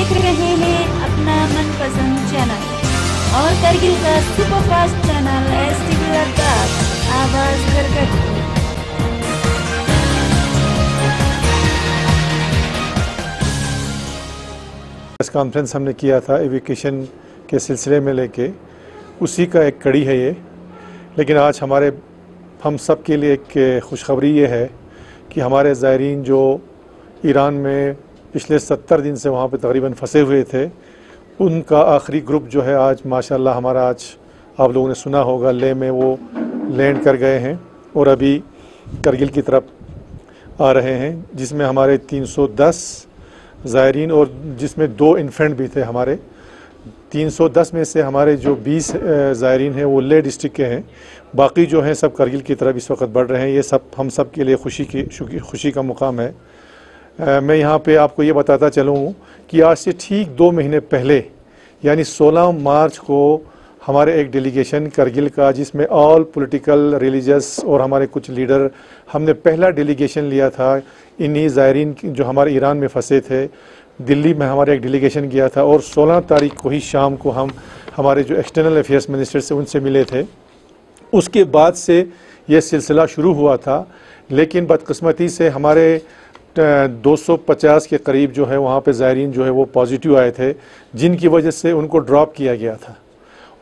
देख रहे हैं अपना मनपसंद चैनल और करगिल का सुपरफास्ट चैनल STV लद्दाख, आवाज करगल। प्रेस कॉन्फ्रेंस हमने किया था एविकेशन के सिलसिले में लेके, उसी का एक कड़ी है ये। लेकिन आज हम सब के लिए एक खुशखबरी ये है कि हमारे ज़ायरीन जो ईरान में पिछले 70 दिन से वहाँ पे तकरीबन फंसे हुए थे, उनका आखिरी ग्रुप जो है आज माशाल्लाह हमारा, आज आप लोगों ने सुना होगा, ले में वो लैंड कर गए हैं और अभी करगिल की तरफ आ रहे हैं, जिसमें हमारे 310 ज़ायरीन और जिसमें 2 इन्फेंट भी थे हमारे। 310 में से हमारे जो 20 ज़ायरीन हैं वो ले डिस्ट्रिक्ट के हैं, बाकी जो हैं सब करगिल की तरफ इस वक्त बढ़ रहे हैं। ये सब हम सब के लिए खुशी का मुकाम है। मैं यहाँ पे आपको ये बताता चलूँ कि आज से ठीक 2 महीने पहले यानी 16 मार्च को हमारे एक डेलीगेशन करगिल का, जिसमें ऑल पॉलिटिकल, रिलीजियस और हमारे कुछ लीडर, हमने पहला डेलीगेशन लिया था इन्हीं ज़ायरीन जो हमारे ईरान में फंसे थे। दिल्ली में हमारा एक डेलीगेशन गया था और 16 तारीख को ही शाम को हम हमारे जो एक्सटर्नल अफेयर्स मिनिस्टर से उनसे मिले थे। उसके बाद से ये सिलसिला शुरू हुआ था, लेकिन बदकिस्मती से हमारे 250 के करीब जो है वहाँ पे ज़ायरीन जो है वो पॉजिटिव आए थे, जिनकी वजह से उनको ड्रॉप किया गया था।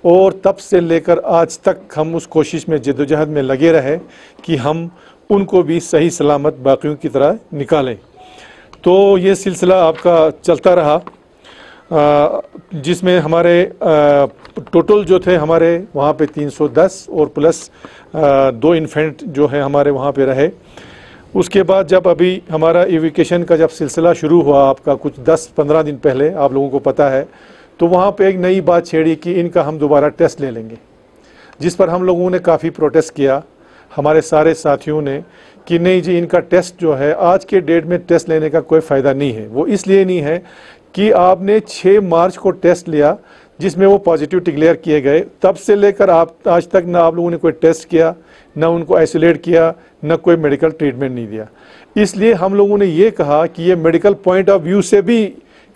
और तब से लेकर आज तक हम उस कोशिश में जद्दोजहद में लगे रहे कि हम उनको भी सही सलामत बाकियों की तरह निकालें। तो ये सिलसिला आपका चलता रहा, जिसमें हमारे टोटल जो थे हमारे वहाँ पे 310 और प्लस 2 इन्फेंट जो है हमारे वहाँ पे रहे। उसके बाद जब अभी हमारा एविकेशन का जब सिलसिला शुरू हुआ आपका कुछ 10-15 दिन पहले, आप लोगों को पता है, तो वहाँ पे एक नई बात छेड़ी कि इनका हम दोबारा टेस्ट ले लेंगे, जिस पर हम लोगों ने काफ़ी प्रोटेस्ट किया, हमारे सारे साथियों ने, कि नहीं जी, इनका टेस्ट जो है आज के डेट में टेस्ट लेने का कोई फ़ायदा नहीं है। वो इसलिए नहीं है कि आपने 6 मार्च को टेस्ट लिया जिसमें वो पॉजिटिव डिक्लेयर किए गए, तब से लेकर आप आज तक ना आप लोगों ने कोई टेस्ट किया, ना उनको आइसोलेट किया, ना कोई मेडिकल ट्रीटमेंट नहीं दिया। इसलिए हम लोगों ने ये कहा कि ये मेडिकल पॉइंट ऑफ व्यू से भी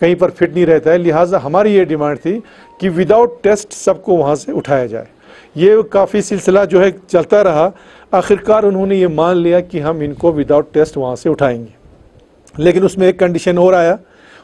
कहीं पर फिट नहीं रहता है, लिहाजा हमारी ये डिमांड थी कि विदाउट टेस्ट सबको वहाँ से उठाया जाए। ये काफ़ी सिलसिला जो है चलता रहा। आखिरकार उन्होंने ये मान लिया कि हम इनको विदाउट टेस्ट वहाँ से उठाएंगे, लेकिन उसमें एक कंडीशन और आया।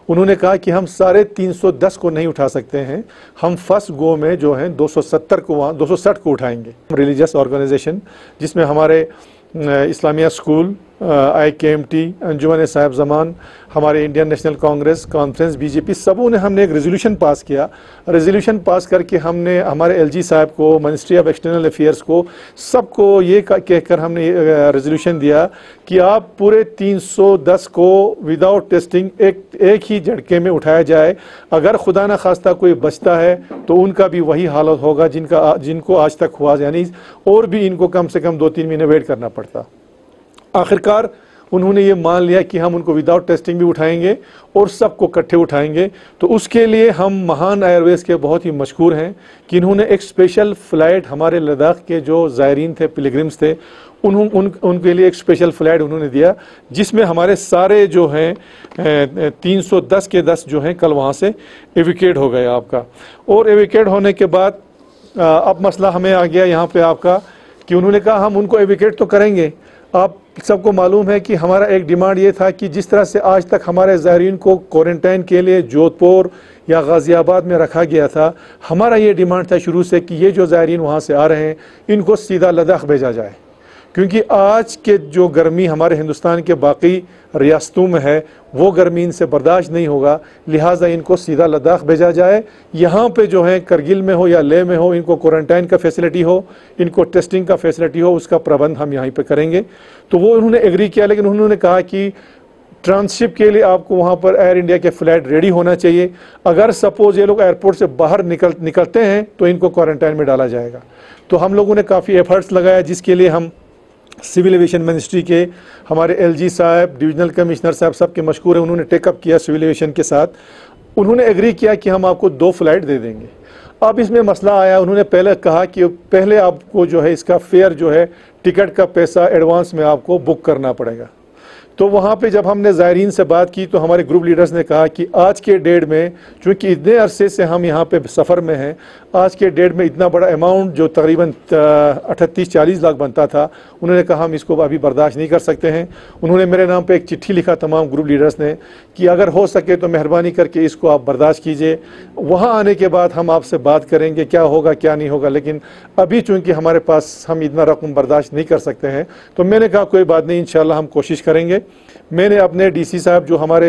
उन्होंने कहा कि हम सारे 310 को नहीं उठा सकते हैं, हम फर्स्ट गो में जो है 260 को उठाएंगे। रिलीजियस ऑर्गेनाइजेशन जिसमें हमारे इस्लामिया स्कूल, IKMT, अंजुमन साहिब जमान, हमारे Indian national Congress, conference, BJP, सबों ने हमने एक रेजोल्यूशन पास किया। रेजोल्यूशन पास करके हमने हमारे LG साहब को, मिनिस्ट्री ऑफ एक्सटर्नल अफेयर्स को, सबको ये कहकर हमने रेजोल्यूशन दिया कि आप पूरे 310 को विदाउट टेस्टिंग एक ही झटके में उठाया जाए। अगर खुदा न खास्ता कोई बचता है तो उनका भी वही हालत होगा जिनको आज तक हुआ, यानी और भी इनको कम से कम 2-3 महीने वेट करना पड़ता। आखिरकार उन्होंने ये मान लिया कि हम उनको विदाउट टेस्टिंग भी उठाएंगे और सबको इकट्ठे उठाएंगे। तो उसके लिए हम महान एयरवेज के बहुत ही मशहूर हैं कि इन्होंने एक स्पेशल फ़्लाइट हमारे लद्दाख के जो ज़ायरीन थे, पिलग्रिम्स थे, उनके लिए एक स्पेशल फ़्लाइट उन्होंने दिया, जिसमें हमारे सारे जो हैं 310 के 10 जो हैं कल वहाँ से एविकेट हो गए आपका। और एविकेट होने के बाद अब मसला हमें आ गया यहाँ पे आपका कि उन्होंने कहा हम उनको एविकेट तो करेंगे। आप सबको मालूम है कि हमारा एक डिमांड ये था कि जिस तरह से आज तक हमारे ज़ायरीन को क्वारंटाइन के लिए जोधपुर या गाज़ियाबाद में रखा गया था, हमारा ये डिमांड था शुरू से कि ये जो ज़ायरीन वहाँ से आ रहे हैं इनको सीधा लद्दाख भेजा जाए, क्योंकि आज के जो गर्मी हमारे हिंदुस्तान के बाकी रियासतों में है वो गर्मी इनसे बर्दाश्त नहीं होगा, लिहाजा इनको सीधा लद्दाख भेजा जाए। यहाँ पे जो है करगिल में हो या ले में हो, इनको क्वारंटाइन का फैसिलिटी हो, इनको टेस्टिंग का फैसिलिटी हो, उसका प्रबंध हम यहाँ पे करेंगे। तो वो उन्होंने एग्री किया, लेकिन उन्होंने कहा कि ट्रांसशिप के लिए आपको वहाँ पर एयर इंडिया के फ़्लाइट रेडी होना चाहिए। अगर सपोज़ ये लोग एयरपोर्ट से बाहर निकलते हैं तो इनको क्वारंटाइन में डाला जाएगा। तो हम लोगों ने काफ़ी एफर्ट्स लगाया, जिसके लिए हम सिविल एविएशन मिनिस्ट्री के हमारे LG साहब, डिविजनल कमिश्नर साहब, सबके मशहूर है, उन्होंने टेकअप किया सिविल एविएशन के साथ। उन्होंने एग्री किया कि हम आपको 2 फ्लाइट दे देंगे। अब इसमें मसला आया, उन्होंने पहले कहा कि पहले आपको जो है इसका फेयर जो है, टिकट का पैसा एडवांस में आपको बुक करना पड़ेगा। तो वहाँ पे जब हमने ज़ायरीन से बात की तो हमारे ग्रुप लीडर्स ने कहा कि आज के डेट में, चूँकि इतने अरसे से हम यहाँ पे सफ़र में हैं, आज के डेट में इतना बड़ा अमाउंट जो तकरीबन 38-40 लाख बनता था, उन्होंने कहा हम इसको अभी बर्दाश्त नहीं कर सकते हैं। उन्होंने मेरे नाम पे एक चिट्ठी लिखा तमाम ग्रुप लीडर्स ने कि अगर हो सके तो मेहरबानी करके इसको आप बर्दाश्त कीजिए, वहाँ आने के बाद हम आपसे बात करेंगे क्या होगा क्या नहीं होगा, लेकिन अभी चूँकि हमारे पास हम इतना रकम बर्दाश्त नहीं कर सकते हैं। तो मैंने कहा कोई बात नहीं, इंशाल्लाह हम कोशिश करेंगे। मैंने अपने डीसी साहब जो हमारे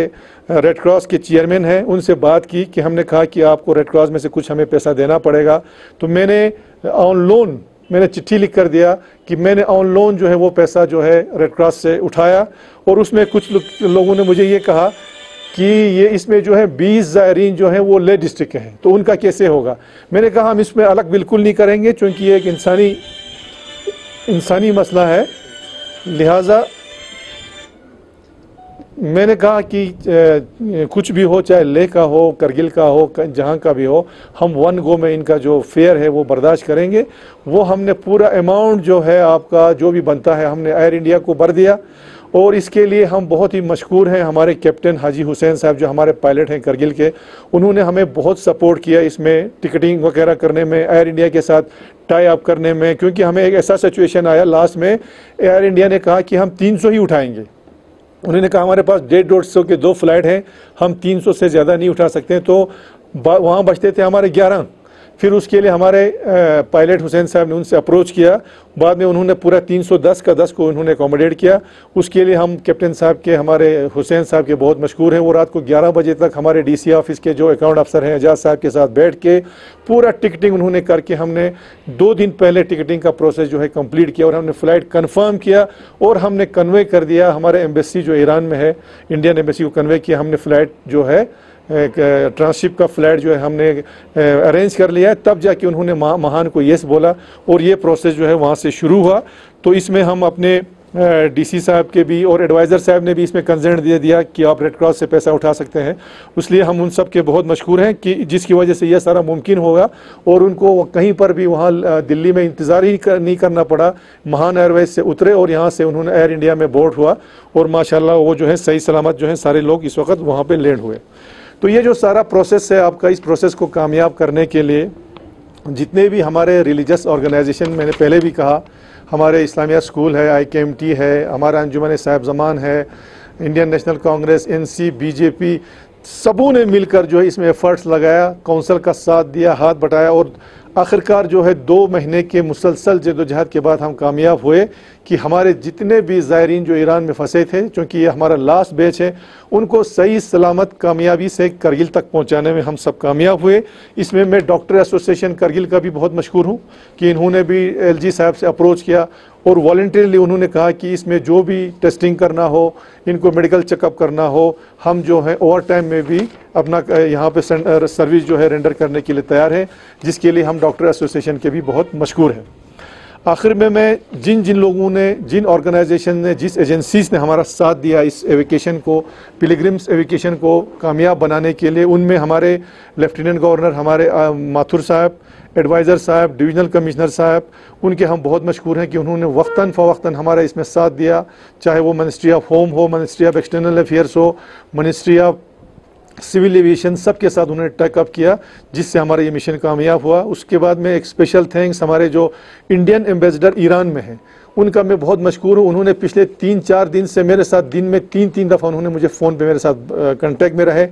रेड क्रॉस के चेयरमैन हैं उनसे बात की कि हमने कहा कि आपको रेड क्रॉस में से कुछ हमें पैसा देना पड़ेगा। तो मैंने ऑन लोन मैंने चिट्ठी लिख कर दिया कि मैंने ऑन लोन जो है वो पैसा जो है रेड क्रॉस से उठाया, और उसमें कुछ लोगों ने मुझे ये कहा कि ये इसमें जो है 20 ज़ायरीन जो हैं वो ले डिस्ट्रिक्ट के हैं, तो उनका कैसे होगा। मैंने कहा हम इसमें अलग बिल्कुल नहीं करेंगे, क्योंकि ये एक इंसानी मसला है। लिहाजा मैंने कहा कि कुछ भी हो, चाहे लेह का हो, करगिल का हो, जहाँ का भी हो, हम वन गो में इनका जो फेयर है वो बर्दाश्त करेंगे। वो हमने पूरा अमाउंट जो है आपका जो भी बनता है हमने एयर इंडिया को भर दिया, और इसके लिए हम बहुत ही मशकूर हैं हमारे कैप्टन हाजी हुसैन साहब जो हमारे पायलट हैं करगिल के। उन्होंने हमें बहुत सपोर्ट किया इसमें, टिकटिंग वगैरह करने में, एयर इंडिया के साथ टाई अप करने में, क्योंकि हमें एक ऐसा सिचुएशन आया लास्ट में, एयर इंडिया ने कहा कि हम 300 ही उठाएंगे। उन्होंने कहा हमारे पास 150 के 2 फ्लाइट हैं, हम 300 से ज़्यादा नहीं उठा सकते हैं। तो वहाँ बचते थे हमारे 11। फिर उसके लिए हमारे पायलट हुसैन साहब ने उनसे अप्रोच किया, बाद में उन्होंने पूरा 310 का 10 को उन्होंने अकोमोडेट किया। उसके लिए हम कैप्टन साहब के, हमारे हुसैन साहब के बहुत मशहूर हैं। वो रात को 11 बजे तक हमारे डीसी ऑफिस के जो अकाउंट अफसर हैं एजाज साहब के साथ बैठ के पूरा टिकटिंग उन्होंने करके, हमने 2 दिन पहले टिकटिंग का प्रोसेस जो है कंप्लीट किया, और हमने फ़्लाइट कन्फर्म किया, और हमने कन्वे कर दिया हमारे एम्बेसी जो ईरान में है, इंडियन एम्बेसी को कन्वे किया हमने। फ़्लाइट जो है एक ट्रांसशिप का फ्लाइट जो है हमने अरेंज कर लिया है, तब जाके उन्होंने महान को येस बोला, और ये प्रोसेस जो है वहाँ से शुरू हुआ। तो इसमें हम अपने डीसी साहब के भी और एडवाइज़र साहब ने भी इसमें कंसेंट दे दिया कि आप रेड क्रॉस से पैसा उठा सकते हैं। इसलिए हम उन सब के बहुत मशहूर हैं कि जिसकी वजह से यह सारा मुमकिन होगा, और उनको कहीं पर भी वहाँ दिल्ली में इंतज़ार ही नहीं करना पड़ा। महान एयरवेज से उतरे और यहाँ से उन्होंने एयर इंडिया में बोर्ड हुआ, और माशाल्लाह वो जो है सही सलामत जो है सारे लोग इस वक्त वहाँ पर लैंड हुए। तो ये जो सारा प्रोसेस है आपका, इस प्रोसेस को कामयाब करने के लिए जितने भी हमारे रिलीजियस ऑर्गेनाइजेशन, मैंने पहले भी कहा, हमारे इस्लामिया स्कूल है, IKMT है, हमारा अंजुमन साहिब ज़मान है, Indian national Congress, NC, BJP, सबों ने मिलकर जो है इसमें एफर्ट्स लगाया, काउंसिल का साथ दिया, हाथ बटाया, और आखिरकार जो है 2 महीने के मुसलसल जद्दोजहद के बाद हम कामयाब हुए कि हमारे जितने भी ज़ायरीन जो ईरान में फंसे थे, चूँकि ये हमारा लास्ट बैच है, उनको सही सलामत कामयाबी से करगिल तक पहुंचाने में हम सब कामयाब हुए। इसमें मैं डॉक्टर एसोसिएशन करगिल का भी बहुत मशहूर हूँ कि इन्होंने भी LG साहब से अप्रोच किया, और वॉलंटियरली उन्होंने कहा कि इसमें जो भी टेस्टिंग करना हो, इनको मेडिकल चेकअप करना हो, हम जो है ओवर टाइम में भी अपना यहाँ पे सर्विस जो है रेंडर करने के लिए तैयार हैं, जिसके लिए हम डॉक्टर एसोसिएशन के भी बहुत मशहूर हैं। आखिर में मैं जिन लोगों ने, जिन ऑर्गेनाइजेशन ने, जिस एजेंसीज़ ने हमारा साथ दिया इस एविकेशन को, पिलग्रिम्स एविकेशन को कामयाब बनाने के लिए, उनमें हमारे लेफ्टिनेंट गवर्नर हमारे माथुर साहब, एडवाइज़र साहब, डिविजनल कमिश्नर साहब, उनके हम बहुत मशहूर हैं कि उन्होंने वक्तन फ़वक्तन हमारा इसमें साथ दिया। चाहे वो मिनिस्ट्री ऑफ होम हो, मिनिस्ट्री ऑफ एक्सटर्नल अफेयर्स हो, मिनिस्ट्री ऑफ सिविल एविएशन, सबके साथ उन्होंने टेकअप किया, जिससे हमारा ये मिशन कामयाब हुआ। उसके बाद में एक स्पेशल थैंक्स हमारे जो इंडियन एम्बेसडर ईरान में हैं, उनका मैं बहुत मशहूर हूँ। उन्होंने पिछले 3-4 दिन से मेरे साथ दिन में 3-3 दफ़ा उन्होंने मुझे फ़ोन पे मेरे साथ कांटेक्ट में रहे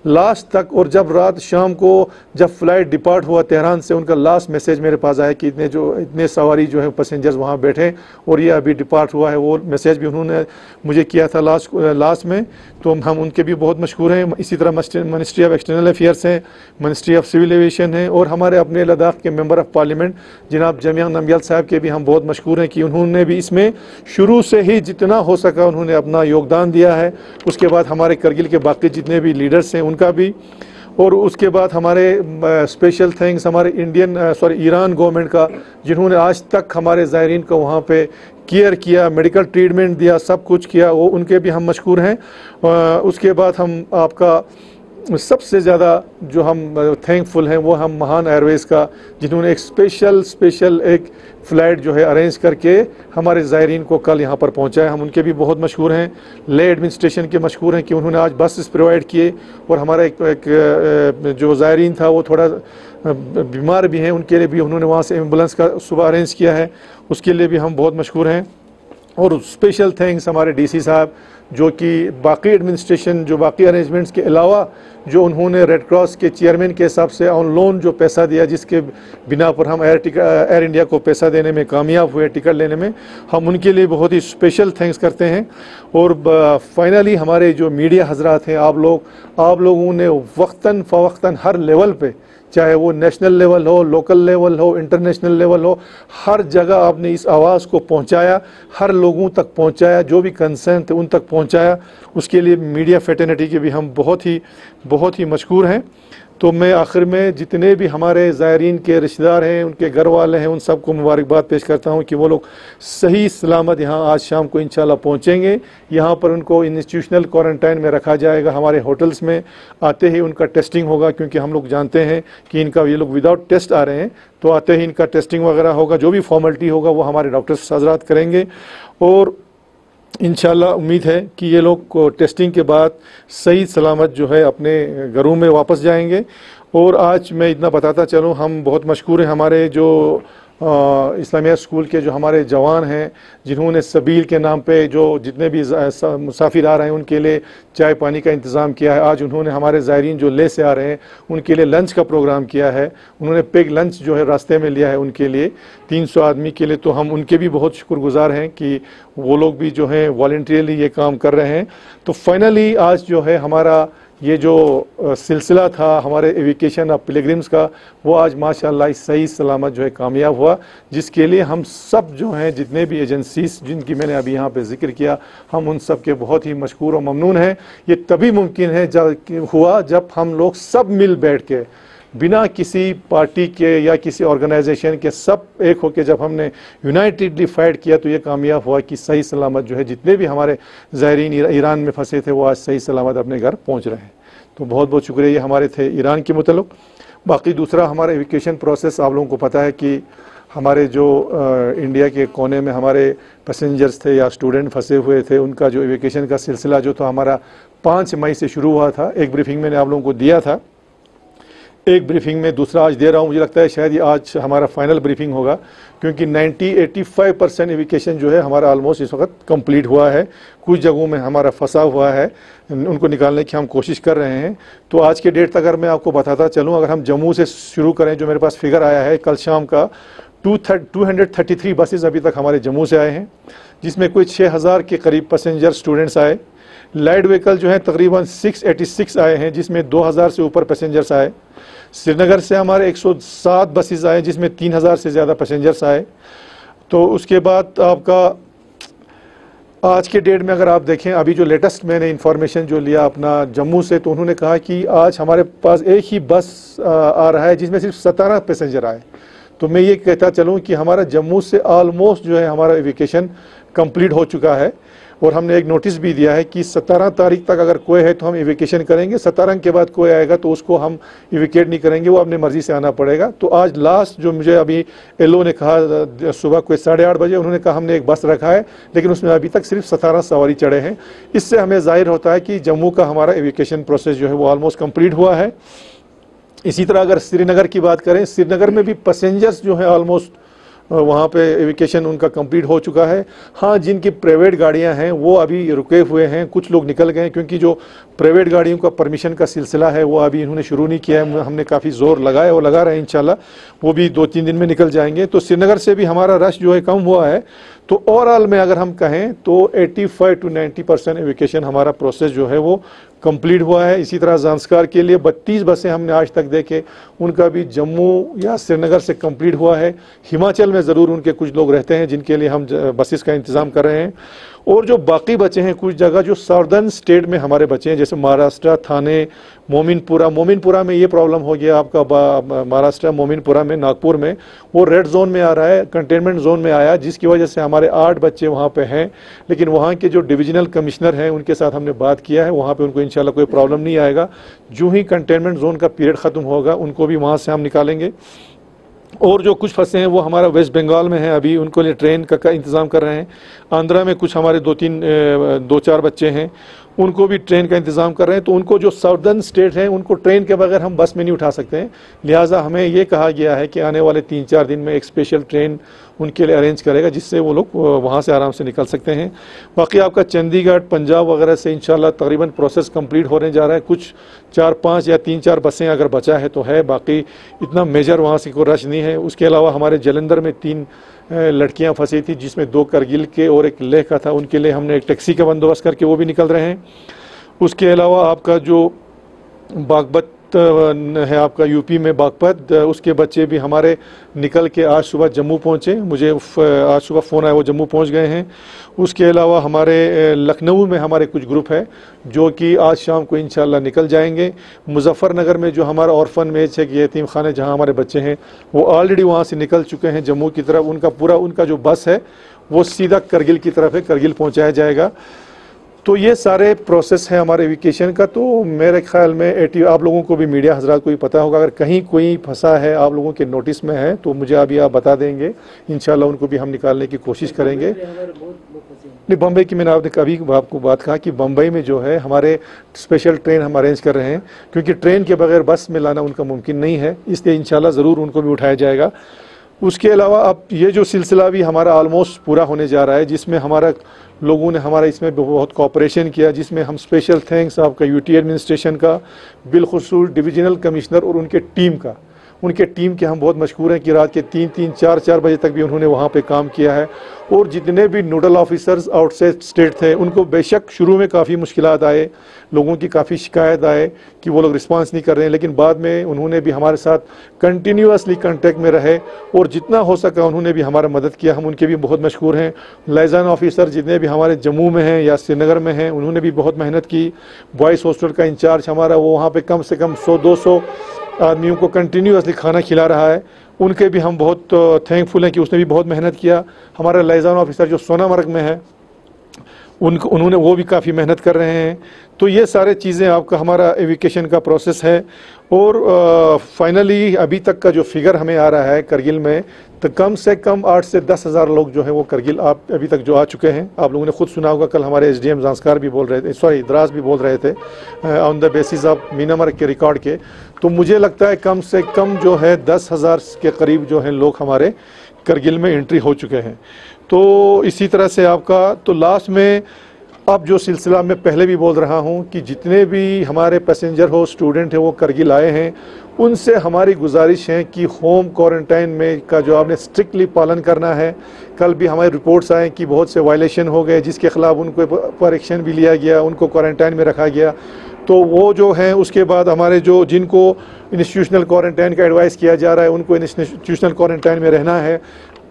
लास्ट तक, और जब रात शाम को जब फ़्लाइट डिपार्ट हुआ तेहरान से, उनका लास्ट मैसेज मेरे पास आया कि इतने सवारी जो है पैसेंजर्स वहाँ बैठे और ये अभी डिपार्ट हुआ है। वो मैसेज भी उन्होंने मुझे किया था लास्ट में। तो हम उनके भी बहुत मशहूर हैं। इसी तरह मिनिस्ट्री ऑफ एक्सटर्नल अफेयर्स हैं, मिनिस्ट्री ऑफ सिविल एविएशन है, और हमारे अपने लद्दाख के मेंबर ऑफ पार्लियामेंट जनाब जमिया नमगियाल साहब के भी हम बहुत मशहूर हैं कि उन्होंने भी इसमें शुरू से ही जितना हो सका उन्होंने अपना योगदान दिया है। उसके बाद हमारे करगिल के बाकी जितने भी लीडर्स हैं उनका भी, और उसके बाद हमारे स्पेशल थैंक्स हमारे ईरान गवर्नमेंट का, जिन्होंने आज तक हमारे ज़ायरीन को वहाँ पे केयर किया, मेडिकल ट्रीटमेंट दिया, सब कुछ किया, वो उनके भी हम मशहूर हैं। उसके बाद हम आपका सबसे ज़्यादा जो हम थैंकफुल हैं वो हम महान एयरवेज़ का, जिन्होंने एक स्पेशल एक फ़्लाइट जो है अरेंज करके हमारे ज़ायरीन को कल यहाँ पर पहुँचाया। हम उनके भी बहुत मशहूर हैं, ले एडमिनिस्ट्रेशन के मशहूर हैं कि उन्होंने आज बसेस प्रोवाइड किए। और हमारा एक जो ज़ायरीन था वो थोड़ा बीमार भी हैं, उनके लिए भी उन्होंने वहाँ से एम्बुलेंस का सुबह अरेंज किया है, उसके लिए भी हम बहुत मशहूर हैं। और स्पेशल थैंक्स हमारे डीसी साहब, जो कि बाकी एडमिनिस्ट्रेशन जो बाकी अरेंजमेंट्स के अलावा जो उन्होंने रेड क्रॉस के चेयरमैन के हिसाब से ऑन लोन जो पैसा दिया, जिसके बिना पर हम एयर इंडिया को पैसा देने में कामयाब हुए, टिकट लेने में, हम उनके लिए बहुत ही स्पेशल थैंक्स करते हैं। और फाइनली हमारे जो मीडिया हजरात हैं, आप लोगों ने वक्तन फ़वक्तन हर लेवल पे, चाहे वो नेशनल लेवल हो, लोकल लेवल हो, इंटरनेशनल लेवल हो, हर जगह आपने इस आवाज़ को पहुंचाया, हर लोगों तक पहुंचाया, जो भी कंसर्न थे उन तक पहुंचाया। उसके लिए मीडिया फ्रेटर्निटी के भी हम बहुत ही मशकूर हैं। तो मैं आखिर में जितने भी हमारे ज़ायरीन के रिश्तेदार हैं, उनके घर वाले हैं, उन सबको मुबारकबाद पेश करता हूं कि वो लोग सही सलामत यहाँ आज शाम को इंशाल्लाह पहुँचेंगे। यहाँ पर उनको इंस्टीट्यूशनल क्वारंटाइन में रखा जाएगा, हमारे होटल्स में आते ही उनका टेस्टिंग होगा, क्योंकि हम लोग जानते हैं कि ये लोग विदाउट टेस्ट आ रहे हैं, तो आते ही इनका टेस्टिंग वगैरह होगा। जो भी फॉर्मेलिटी होगा वो हमारे डॉक्टर्स हजरात करेंगे। और इंशाल्लाह उम्मीद है कि ये लोग को टेस्टिंग के बाद सही सलामत जो है अपने घरों में वापस जाएंगे। और आज मैं इतना बताता चलूँ, हम बहुत मशहूर हैं, हमारे जो इस्लामिया स्कूल के जो हमारे जवान हैं, जिन्होंने सबील के नाम पे जो जितने भी मुसाफिर आ रहे हैं उनके लिए चाय पानी का इंतज़ाम किया है। आज उन्होंने हमारे ज़ायरीन जो ले से आ रहे हैं उनके लिए लंच का प्रोग्राम किया है, उन्होंने पेग लंच जो है रास्ते में लिया है उनके लिए 300 आदमी के लिए। तो हम उनके भी बहुत शुक्रगुजार हैं कि वो लोग भी जो हैं वॉलंटियरली ये काम कर रहे हैं। तो फाइनली आज जो है हमारा ये जो सिलसिला था हमारे एविकेशन ऑफ पिलग्रिम्स का, वो आज माशाअल्लाह सही सलामत जो है कामयाब हुआ, जिसके लिए हम सब जो हैं जितने भी एजेंसीज जिनकी मैंने अभी यहाँ पे जिक्र किया, हम उन सब के बहुत ही मशकूर और ममनून हैं। ये तभी मुमकिन है जब हम लोग सब मिल बैठ के, बिना किसी पार्टी के या किसी ऑर्गेनाइजेशन के, सब एक होकर जब हमने यूनाइटेडली फाइट किया, तो ये कामयाब हुआ कि सही सलामत जो है जितने भी हमारे ज़ायरीन ईरान में फंसे थे वो आज सही सलामत अपने घर पहुंच रहे हैं। तो बहुत बहुत शुक्रिया। ये हमारे थे ईरान के मुतल्लिक़। बाकी दूसरा हमारा एविकेशन प्रोसेस, आप लोगों को पता है कि हमारे जो इंडिया के कोने में हमारे पैसेंजर्स थे या स्टूडेंट फंसे हुए थे, उनका जो एविकेशन का सिलसिला जो था हमारा 5 मई से शुरू हुआ था। एक ब्रीफिंग मैंने आप लोगों को दिया था, एक ब्रीफिंग में दूसरा आज दे रहा हूँ। मुझे लगता है शायद ये आज हमारा फाइनल ब्रीफिंग होगा, क्योंकि 85% एविकेशन जो है हमारा ऑलमोस्ट इस वक्त कंप्लीट हुआ है। कुछ जगहों में हमारा फंसा हुआ है, उनको निकालने की हम कोशिश कर रहे हैं। तो आज के डेट तक अगर मैं आपको बताता चलूँ, अगर हम जम्मू से शुरू करें, जो मेरे पास फिगर आया है कल शाम का, 233 बसेस अभी तक हमारे जम्मू से आए हैं, जिसमें कोई 6000 के करीब पैसेंजर स्टूडेंट्स आए। लाइट व्हीकल जो है तकरीबन 686 आए हैं, जिसमें 2000 से ऊपर पैसेंजर्स आए। श्रीनगर से हमारे 107 बसेस आए, जिसमें 3000 से ज़्यादा पैसेंजर्स आए। तो उसके बाद आपका आज के डेट में अगर आप देखें, अभी जो लेटेस्ट मैंने इंफॉर्मेशन जो लिया अपना जम्मू से, तो उन्होंने कहा कि आज हमारे पास एक ही बस आ रहा है जिसमें सिर्फ 17 पैसेंजर आए। तो मैं ये कहता चलूँ कि हमारा जम्मू से ऑलमोस्ट जो है हमारा एविकेशन कंप्लीट हो चुका है। और हमने एक नोटिस भी दिया है कि 17 तारीख तक अगर कोई है तो हम एविकेशन करेंगे, 17 के बाद कोई आएगा तो उसको हम एविकेट नहीं करेंगे, वो अपने मर्जी से आना पड़ेगा। तो आज लास्ट जो मुझे अभी एलओ ने कहा सुबह कोई 8:30 बजे, उन्होंने कहा हमने एक बस रखा है, लेकिन उसमें अभी तक सिर्फ 17 सवारी चढ़े हैं। इससे हमें जाहिर होता है कि जम्मू का हमारा एविकेशन प्रोसेस जो है वो ऑलमोस्ट कंप्लीट हुआ है। इसी तरह अगर श्रीनगर की बात करें, श्रीनगर में भी पैसेंजर्स जो है ऑलमोस्ट वहाँ पे एविकेशन उनका कंप्लीट हो चुका है। हाँ, जिनकी प्राइवेट गाड़ियाँ हैं वो अभी रुके हुए हैं, कुछ लोग निकल गए हैं, क्योंकि जो प्राइवेट गाड़ियों का परमिशन का सिलसिला है वो अभी इन्होंने शुरू नहीं किया है। हमने काफ़ी ज़ोर लगाया और लगा रहे हैं, इंशाल्लाह वो भी 2-3 दिन में निकल जाएंगे। तो श्रीनगर से भी हमारा रश जो है कम हुआ है। तो ओवरऑल में अगर हम कहें तो 85 to 90% एविकेशन हमारा प्रोसेस जो है वो कंप्लीट हुआ है। इसी तरह ज़ांस्कार के लिए 32 बसें हमने आज तक देखे, उनका भी जम्मू या श्रीनगर से कंप्लीट हुआ है। हिमाचल में ज़रूर उनके कुछ लोग रहते हैं जिनके लिए हम बसेस का इंतज़ाम कर रहे हैं। और जो बाकी बचे हैं कुछ जगह जो साउदर्न स्टेट में हमारे बचे हैं, जैसे महाराष्ट्र, थाने, मोमिनपुरा में ये प्रॉब्लम हो गया आपका, महाराष्ट्र मोमिनपुरा में, नागपुर में वो रेड जोन में आ रहा है, कंटेनमेंट जोन में आया, जिसकी वजह से हमारे 8 बच्चे वहाँ पे हैं। लेकिन वहाँ के जो डिविजनल कमिश्नर हैं उनके साथ हमने बात किया है, वहाँ पे उनको इंशाल्लाह कोई प्रॉब्लम नहीं आएगा। जो ही कंटेनमेंट जोन का पीरियड ख़त्म होगा उनको भी वहाँ से हम निकालेंगे। और जो कुछ फंसे हैं वो हमारा वेस्ट बंगाल में है, अभी उनको लिए ट्रेन का इंतज़ाम कर रहे हैं। आंध्रा में कुछ हमारे 2-4 बच्चे हैं, उनको भी ट्रेन का इंतज़ाम कर रहे हैं। तो उनको जो साउदर्न स्टेट हैं उनको ट्रेन के बगैर हम बस में नहीं उठा सकते हैं, लिहाजा हमें ये कहा गया है कि आने वाले 3-4 दिन में एक स्पेशल ट्रेन उनके लिए अरेंज करेगा, जिससे वो लोग वहाँ से आराम से निकल सकते हैं। बाकी आपका चंडीगढ़, पंजाब वगैरह से इंशाल्लाह तकरीबन प्रोसेस कंप्लीट होने जा रहा है। कुछ 4-5 या 3-4 बसें अगर बचा है तो है, बाकी इतना मेजर वहाँ से कोई रश नहीं है। उसके अलावा हमारे जलंधर में 3 लड़कियां फंसी थी, जिसमें 2 करगिल के और 1 लेह का था। उनके लिए हमने एक टैक्सी का बंदोबस्त करके वो भी निकल रहे हैं। उसके अलावा आपका जो बागपत है, आपका यूपी में बागपत, उसके बच्चे भी हमारे निकल के आज सुबह जम्मू पहुँचे। मुझे आज सुबह फ़ोन आया, वो जम्मू पहुँच गए हैं। उसके अलावा हमारे लखनऊ में हमारे कुछ ग्रुप है जो कि आज शाम को इंशाल्लाह निकल जाएंगे। मुजफ्फरनगर में जो हमारा ऑर्फन मेज है, यतीम खाने जहाँ हमारे बच्चे हैं, वो ऑलरेडी वहाँ से निकल चुके हैं जम्मू की तरफ। उनका जो बस है वो सीधा करगिल की तरफ है, करगिल पहुँचाया जाएगा। तो ये सारे प्रोसेस है हमारे एविकेशन का। तो मेरे ख्याल में आप लोगों को भी, मीडिया हजरात को भी पता होगा, अगर कहीं कोई फंसा है आप लोगों के नोटिस में है तो मुझे अभी आप बता देंगे, इंशाल्लाह उनको भी हम निकालने की कोशिश करेंगे। नहीं, बम्बई की मैंने आपने आपको बात कहा कि बम्बई में जो है हमारे स्पेशल ट्रेन हम अरेंज कर रहे हैं, क्योंकि ट्रेन के बगैर बस में लाना उनका मुमकिन नहीं है, इसलिए इंशाल्लाह ज़रूर उनको भी उठाया जाएगा। उसके अलावा अब ये जो सिलसिला भी हमारा ऑलमोस्ट पूरा होने जा रहा है, जिसमें हमारा लोगों ने हमारा इसमें बहुत कोऑपरेशन किया, जिसमें हम स्पेशल थैंक्स आपका यूटी एडमिनिस्ट्रेशन का, बिलखुसूस डिविजनल कमिश्नर और उनके टीम के हम बहुत मशहूर हैं कि रात के 3-3, 4-4 बजे तक भी उन्होंने वहाँ पे काम किया है। और जितने भी नोडल ऑफिसर्स आउटसाइड स्टेट थे उनको बेशक शुरू में काफ़ी मुश्किलात आए, लोगों की काफ़ी शिकायत आए कि वो लोग रिस्पांस नहीं कर रहे हैं, लेकिन बाद में उन्होंने भी हमारे साथ कंटिन्यूसली कांटेक्ट में रहे और जितना हो सका उन्होंने भी हमारा मदद किया। हम उनके भी बहुत मशहूर हैं। लाइजान ऑफिसर जितने भी हमारे जम्मू में हैं या श्रीनगर में हैं, उन्होंने भी बहुत मेहनत की। बॉयज़ हॉस्टल का इंचार्ज हमारा, वो वहाँ पर कम से कम 100-200 आदमियों को कंटिन्यूसली खाना खिला रहा है, उनके भी हम बहुत थैंकफुल हैं कि उसने भी बहुत मेहनत किया। हमारा लाइजान ऑफिसर जो सोनामर्ग में है, उन्होंने वो भी काफ़ी मेहनत कर रहे हैं। तो ये सारे चीज़ें आपका हमारा एविकेशन का प्रोसेस है। और फाइनली अभी तक का जो फिगर हमें आ रहा है करगिल में, तो कम से कम 8 से 10 हज़ार लोग जो हैं वो करगिल आप अभी तक जो आ चुके हैं। आप लोगों ने खुद सुना होगा, कल हमारे एसडीएम ज़ांस्कार भी बोल रहे थे, सॉरी द्रास भी बोल रहे थे on the basis of Minamarg के रिकॉर्ड के। तो मुझे लगता है कम से कम जो है 10,000 के करीब जो हैं लोग हमारे करगिल में एंट्री हो चुके हैं। तो इसी तरह से आपका तो लास्ट में अब जो सिलसिला मैं पहले भी बोल रहा हूं कि जितने भी हमारे पैसेंजर हो, स्टूडेंट हैं, वो करगिल आए हैं, उनसे हमारी गुजारिश है कि होम क्वारंटाइन में का जो आपने स्ट्रिक्टली पालन करना है। कल भी हमारी रिपोर्ट्स आए कि बहुत से वायलेशन हो गए, जिसके खिलाफ उनको पर एक्शन भी लिया गया, उनको क्वारंटाइन में रखा गया। तो वो जो है उसके बाद हमारे जिनको इंस्टीट्यूशनल क्वारंटाइन का एडवाइस किया जा रहा है, उनको इंस्टीट्यूशनल क्वारंटाइन में रहना है।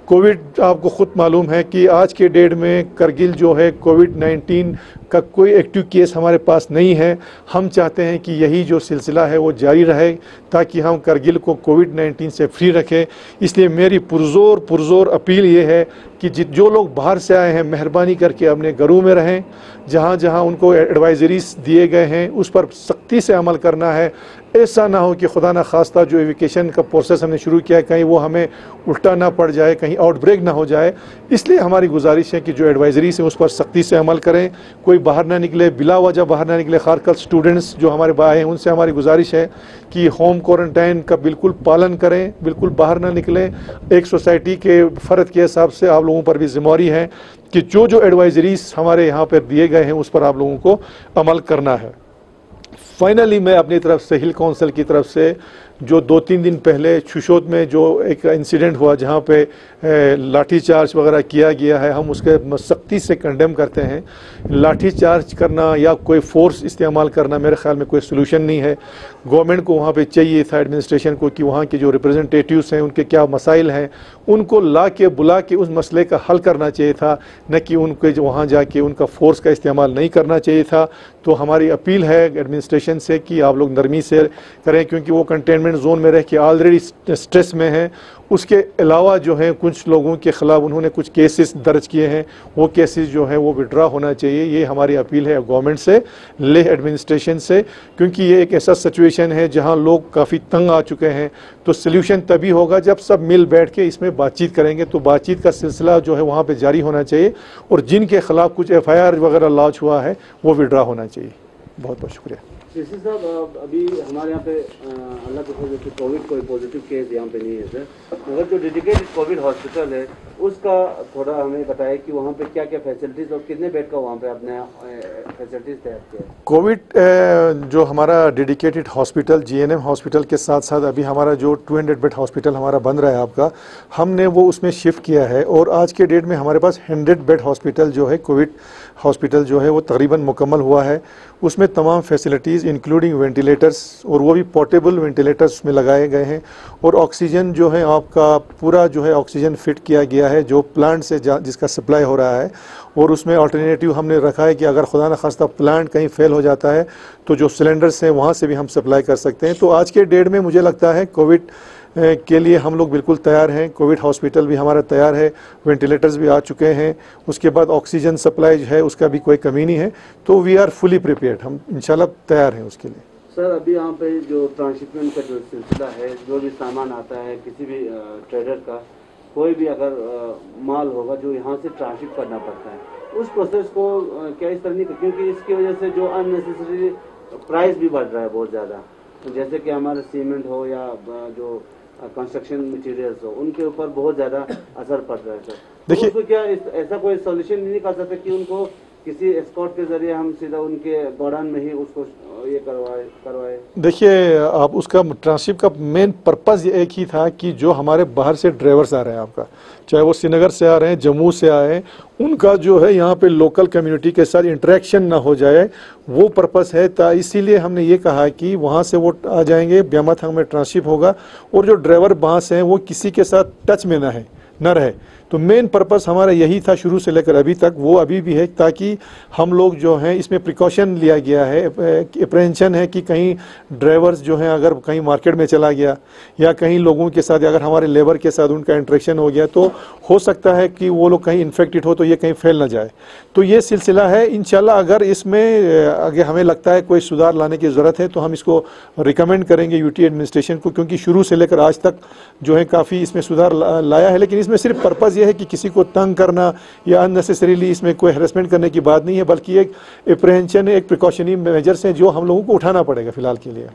कोविड आपको ख़ुद मालूम है कि आज के डेट में करगिल जो है कोविड-19 का कोई एक्टिव केस हमारे पास नहीं है। हम चाहते हैं कि यही जो सिलसिला है वो जारी रहे ताकि हम करगिल को कोविड-19 से फ्री रखें। इसलिए मेरी पुरजोर अपील ये है कि जो लोग बाहर से आए हैं, मेहरबानी करके अपने घरों में रहें। जहाँ जहाँ उनको एडवाइजरीज दिए गए हैं उस पर सख्ती से अमल करना है। ऐसा ना हो कि खुदा ना खास्ता जो एविकेशन का प्रोसेस हमने शुरू किया है कहीं वो हमें उल्टा ना पड़ जाए, कहीं आउटब्रेक ना हो जाए। इसलिए हमारी गुजारिश है कि जो एडवाइजरीज हैं उस पर सख्ती से अमल करें, कोई बाहर ना निकले, बिला वजह बाहर ना निकले। खासकर स्टूडेंट्स जो हमारे भाई हैं उनसे हमारी गुजारिश है कि होम क्वारंटाइन का बिल्कुल पालन करें, बिल्कुल बाहर ना निकलें। एक सोसाइटी के फ़र्द के हिसाब से आप लोगों पर भी जिम्मेदारी है कि जो एडवाइजरीज हमारे यहाँ पर दिए गए हैं उस पर आप लोगों को अमल करना है। फाइनली मैं अपनी तरफ से हिल काउंसिल की तरफ से जो 2-3 दिन पहले शुशोत में जो एक इंसिडेंट हुआ जहाँ पे लाठीचार्ज वगैरह किया गया है, हम उसके सख्ती से कंडेम करते हैं। लाठीचार्ज करना या कोई फोर्स इस्तेमाल करना मेरे ख्याल में कोई सोल्यूशन नहीं है। गवर्नमेंट को वहाँ पे चाहिए था, एडमिनिस्ट्रेशन को, कि वहाँ के जो रिप्रेजेंटेटिव्स हैं उनके क्या मसाइल हैं उनको ला के बुला के उस मसले का हल करना चाहिए था, न कि उनके जो वहाँ जाके उनका फोर्स का इस्तेमाल नहीं करना चाहिए था। तो हमारी अपील है एडमिनिस्ट्रेशन से कि आप लोग नरमी से करें, क्योंकि वो कंटेनमेंट जोन में रह के ऑलरेडी स्ट्रेस में हैं। उसके अलावा जो है कुछ लोगों के ख़िलाफ़ उन्होंने कुछ केसेस दर्ज किए हैं, वो केसेस जो हैं वो विड्रा होना चाहिए। ये हमारी अपील है गवर्नमेंट से, लेह एडमिनिस्ट्रेशन से, क्योंकि ये एक ऐसा सिचुएशन है जहां लोग काफ़ी तंग आ चुके हैं। तो सल्यूशन तभी होगा जब सब मिल बैठ के इसमें बातचीत करेंगे। तो बातचीत का सिलसिला जो है वहाँ पर जारी होना चाहिए और जिनके ख़िलाफ़ कुछ FIR वगैरह लॉन्च हुआ है वो विड्रा होना चाहिए। बहुत बहुत शुक्रिया। सीसी साहब, अभी हमारे यहाँ पे अल्लाह के फजल से कोविड कोई पॉजिटिव केस यहाँ पे नहीं है सर, मगर जो डेडिकेटेड कोविड हॉस्पिटल है उसका थोड़ा हमें बताएं कि वहाँ पे क्या क्या फैसिलिटीज़ और कितने बेड का वहाँ पे आपने फैसिलिटीज़ तैयार किया है। कोविड जो हमारा डेडिकेटेड हॉस्पिटल GNM हॉस्पिटल के साथ साथ अभी हमारा जो 200 बेड हॉस्पिटल हमारा बन रहा है आपका, हमने वो उसमें शिफ्ट किया है और आज के डेट में हमारे पास 100 बेड हॉस्पिटल जो है कोविड हॉस्पिटल जो है वो तकरीबन मुकम्मल हुआ है। उसमें तमाम फैसिलिटीज़ इंक्लूडिंग वेंटिलेटर्स, और वो भी पोर्टेबल वेंटिलेटर्स में लगाए गए हैं, और ऑक्सीजन जो है आपका पूरा जो है ऑक्सीजन फिट किया गया है जो प्लांट से जिसका सप्लाई हो रहा है। और उसमें अल्टरनेटिव हमने रखा है कि अगर खुदा न खास्ता प्लांट कहीं फेल हो जाता है तो जो सिलेंडर्स हैं वहाँ से भी हम सप्लाई कर सकते हैं। तो आज के डेट में मुझे लगता है कोविड के लिए हम लोग बिल्कुल तैयार हैं। कोविड हॉस्पिटल भी हमारा तैयार है, वेंटिलेटर्स भी आ चुके हैं, उसके बाद ऑक्सीजन सप्लाई है उसका भी कोई कमी नहीं है। तो वी आर फुली प्रिपेयर्ड, हम इंशाल्लाह तैयार हैं उसके लिए। सर, अभी यहाँ पे जो ट्रांसशिपमेंट का जो सिलसिला है, जो भी सामान आता है किसी भी ट्रेडर का, कोई भी अगर माल होगा जो यहाँ से ट्रांसशिप करना पड़ता है, उस प्रोसेस को क्या इस तरह नहीं, क्योंकि इसकी वजह से जो अननेसेसरी प्राइस भी बढ़ रहा है बहुत ज़्यादा, जैसे कि हमारे सीमेंट हो या जो कंस्ट्रक्शन मटेरियल्स हो, उनके ऊपर बहुत ज़्यादा असर पड़ रहा है सर। देखिए, तो क्या ऐसा कोई सॉल्यूशन नहीं कर सकते कि उनको किसी एस्कॉर्ट के जरिए हम सीधा उनके गोडाउन में ही उसको ये करवाए? देखिए, आप उसका ट्रांसशिप का मेन पर्पज़ एक ही था कि जो हमारे बाहर से ड्राइवर्स आ रहे हैं आपका, चाहे वो श्रीनगर से आ रहे हैं, जम्मू से आए हैं, उनका जो है यहाँ पे लोकल कम्युनिटी के साथ इंटरेक्शन ना हो जाए, वो पर्पस है। इसीलिए हमने ये कहा कि वहाँ से वो आ जाएंगे, ब्यामथंग में ट्रांसशिप होगा, और जो ड्राइवर वहाँ से हैं वो किसी के साथ टच में ना रहे। तो मेन पर्पस हमारा यही था शुरू से लेकर अभी तक, वो अभी भी है, ताकि हम लोग जो हैं इसमें प्रिकॉशन लिया गया है, अप्रेंशन है कि कहीं ड्राइवर्स जो हैं अगर कहीं मार्केट में चला गया या कहीं लोगों के साथ, अगर हमारे लेबर के साथ उनका इंटरेक्शन हो गया, तो हो सकता है कि वो लोग कहीं इन्फेक्टेड हो तो ये कहीं फैल ना जाए। तो ये सिलसिला है। इंशाल्लाह अगर इसमें अगर हमें लगता है कोई सुधार लाने की ज़रूरत है तो हम इसको रिकमेंड करेंगे UT एडमिनिस्ट्रेशन को, क्योंकि शुरू से लेकर आज तक जो है काफ़ी इसमें सुधार लाया है। लेकिन इसमें सिर्फ पर्पज़ ये है कि किसी को तंग करना या अननेसेसरीली इसमें कोई हैरेसमेंट करने की बात नहीं है, बल्कि एक अप्रेंशन, एक प्रिकॉशनरी मेजर्स हैं जो हम लोगों को उठाना पड़ेगा फ़िलहाल के लिए।